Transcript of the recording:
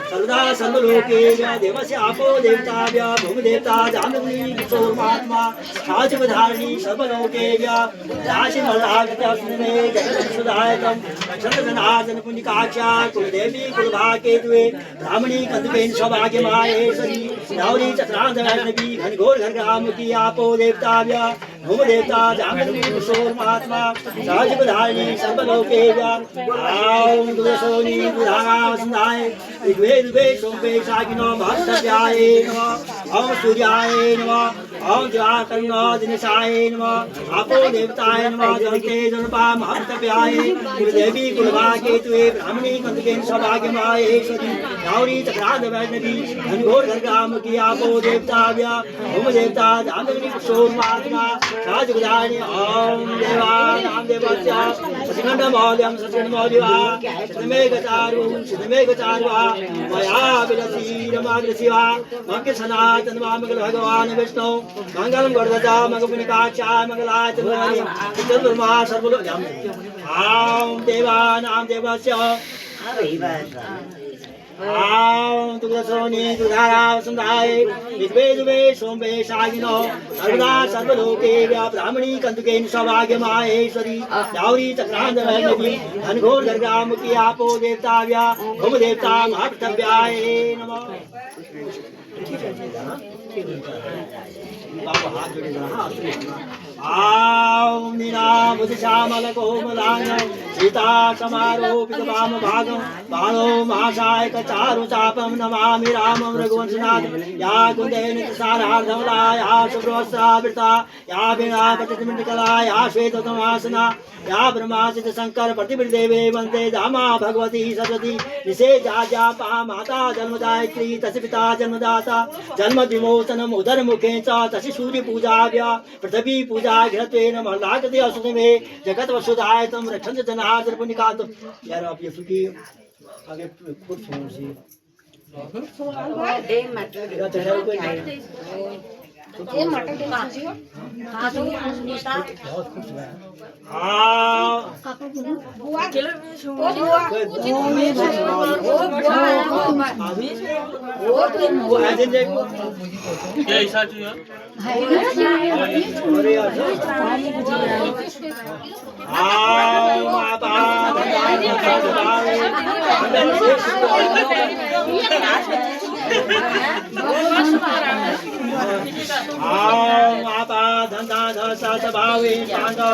सर्वदा सर्वलोके देवस्य आपो देवताभ्य भूमिदेवता जाह्नवी किशोरमात्मा शाचिवधारिणी सर्वलोके राशिमल्लाकृतस्मिने जगत्सुधायतं चन्द्रजनार्दन पुण्यकाक्षा कुलदेवी कुलभाकेतुवे ब्राह्मणी कन्दुकेन सौभाग्यमाहेश्वरी गौरी चक्रान्धवैष्णवी घनघोर घरग्रामुखी आपो देवताभ्य भूमिदेवता जाह्नवी किशोरमात्मा शाचिवधारिणी सर्वलोके सोनी बुधानावसंधाय ऋग्वेद सोमवे शाकिनो महत्तव्याय नमः ओम सूर्याय नमः ओम दिवाकर्णो दिनेशाय नमः आपो देवताय नमः जलते जनपा महत्तव्याय कुलदेवी कुलभाकेतुवे ब्राह्मणी कन्दुकेन सौभाग्यमाहेश्वरी गौरी चक्रान्ध वैष्णवी घनघोर घरग्रामुखी आपो देवताभ्य भूमदेवता जाह्नवी किशोरमात्मा शाचिवधारिणी ओम देवानां देवस्य सचिखण्डमौल्यं सचिन्मौल्यवा शतमेघचारुवा मया विलसी रमा विलसीवा मंगल सनातन मंगल भगवान विष्णु मंगलम गणपता मंगल पुनिकाक्षा मंगलाय चंद्रमा सर्वलो आम देवानां देवस्य आम तुगसोनी दुधारावसंधाय विद्वे सोमवे शागिनो सर्वदा सर्वलोके ब्राह्मणी कन्दुकेन सौभाग्यमाहेश्वरी गौरी चक्रान्ध वैष्णवी घनघोर घरग्रामुखी आपो देवताभ्य भूमदेवता महत्तव्याय नमः। आम नीनामुदिश्यामल कोमलांग सीता समारोपित वाम भागं बाणो महाशायक चारु चापं नमामि रामं रघुवंशनाथ या कुन्देन सारार्धमला या शुभ्रवस्त्रावृता या वीणा पठितमण्डकला या श्वेततमासना या ब्रह्मासित शंकर प्रतिदेवे वन्दे धामा भगवती सरस्वती निषेधाजा पा माता जन्मदायित्री तस्य पिता जन्मदाता जन्म विमोचनम उदर मुखे च तस्य सूर्य पूजाभ्य पृथ्वी पूजा घृत्वेन महलाकते असुमे जगत वसुधायतम रक्षन्त जनार्दन पुण्यकातम। यार आप ये सुखी आगे खुद सुनो सी ये मटर दे दीजिए। हां तो सुनीता बहुत खुश है। हां काका बुआ चलो बुआ वो ऐसे देखो क्या ऐसा चाहिए हां माता माता धंधा धसा भावे पांडव